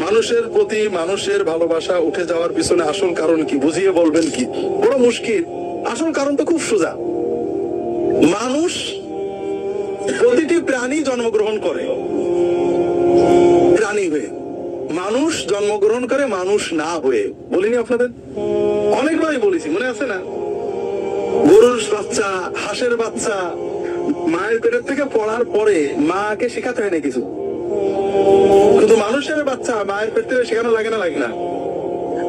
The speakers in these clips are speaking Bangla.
মানুষের প্রতি মানুষের ভালোবাসা উঠে যাওয়ার পিছনে আসল কারণ কি বুঝিয়ে বলবেন কি? বড় মুশকিল। আসল কারণ তো খুব সোজা। মানুষ, প্রতিটি প্রাণী জন্মগ্রহণ করে প্রাণী হয়ে, মানুষ জন্মগ্রহণ করে মানুষ না হয়ে। বলিনি আপনাদের? অনেকবারই বলেছি, মনে আছে না? গরুর বাচ্চা, হাঁসের বাচ্চা মায়ের পেটের থেকে পড়ার পরে মাকে শেখাতে হয় না কিছু, কিন্তু মানুষের বাচ্চা মায়ের পেট থেকে শেখানো লাগে না? লাগে না?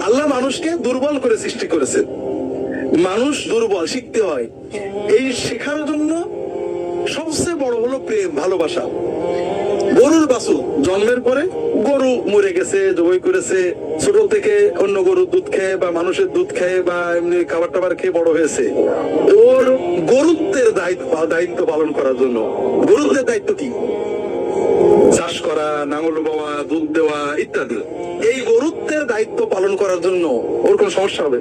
আল্লাহ মানুষকে দুর্বল করে সৃষ্টি করেছে। মানুষ দুর্বল, শিখতে হয়। এই শেখার জন্য সবচেয়ে বড় হলো প্রেম, ভালোবাসা। গরুর বাছুর জন্মের পরে গরু মরে গেছে, জবাই করেছে, ছোট থেকে অন্য গরুর দুধ খেয়ে বা মানুষের দুধ খেয়ে বা এমনি খাবার টাবার খেয়ে বড় হয়েছে। ওর গরুত্বের দায়িত্ব পালন করার জন্য। গরুত্বের দায়িত্ব কি? চাষ করা, নাঙল বাওয়া, দুধ দেওয়া ইত্যাদি। এই গরুত্বের দায়িত্ব পালন করার জন্য ওর কোন সমস্যা হবে?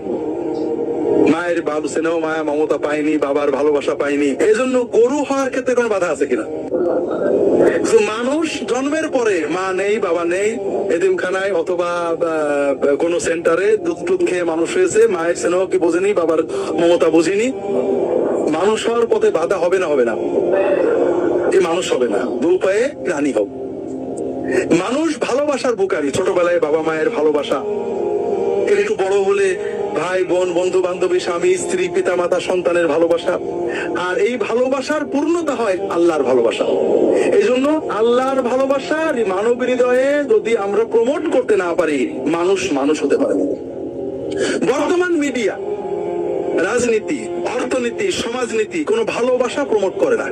মায়ের বাবু স্নেহ মায়া মমতা পায়নি, বাবার ভালোবাসা পায়নি, এই জন্য গরু হওয়ার ক্ষেত্রে কোন বাধা আছে কিনা? মানুষ জন্মের পরে মা নেই, বাবা নেই, এতিমখানায় অথবা কোন সেন্টারে দুধ টুধ খেয়ে মানুষ হয়েছে, মায়ের স্নেহ কি বোঝেনি, বাবার মমতা বুঝিনি। মানুষ হওয়ার পথে বাধা হবে না? হবে না? এই মানুষ হবে না, দু পায়ে প্রাণী হোক। মানুষ ভালোবাসার বুকারি, ছোটবেলায় বাবা মায়ের ভালোবাসা, একটু বড় হলে ভাই বোন, বন্ধু বান্ধবী, স্বামী স্ত্রী, পিতা মাতা, সন্তানের ভালোবাসা। আর এই ভালোবাসার পূর্ণতা হয় আল্লাহর ভালোবাসা। এই জন্য আল্লাহর ভালোবাসা মানব হৃদয়ে যদি আমরা প্রমোট করতে না পারি, মানুষ মানুষ হতে পারে না। বর্তমান মিডিয়া, রাজনীতি, অর্থনীতি, সমাজনীতি কোনো ভালোবাসা প্রমোট করে না।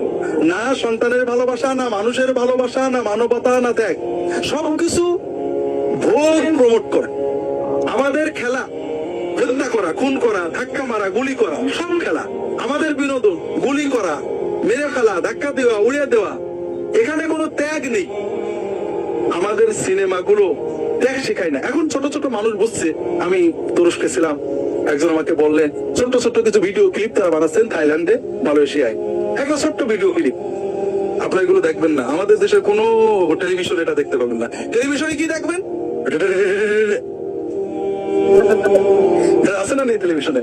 না সন্তানের ভালোবাসা, না মানুষের ভালোবাসা, না মানবতা, না ত্যাগ। সবকিছু ভোগ প্রমোট করে। আমাদের খেলা হত্যা করা, খুন করা, ধাক্কা মারা, গুলি করা, সব খেলা। আমাদের বিনোদন গুলি করা, মেরে ফেলা, ধাক্কা দেওয়া, উড়িয়ে দেওয়া। এখানে কোনো ত্যাগ নেই। আমাদের সিনেমাগুলো ত্যাগ শেখায় না। এখন ছোট ছোট মানুষ বুঝছে। আমি তুরস্কে ছিলাম, একজন আমাকে বললেন ছোট্ট ছোট্ট কিছু ভিডিও ক্লিপ তারা বানাচ্ছেন থাইল্যান্ডে, মালয়েশিয়ায়। একটা ছোট্ট ভিডিও ক্লিপ, আপনারা এগুলো দেখবেন না। আমাদের দেশের কোনো টেলিভিশন এটা দেখতে পাবেন না। টেলিভিশনে কি দেখবেন? আছে না নেই টেলিভিশনে?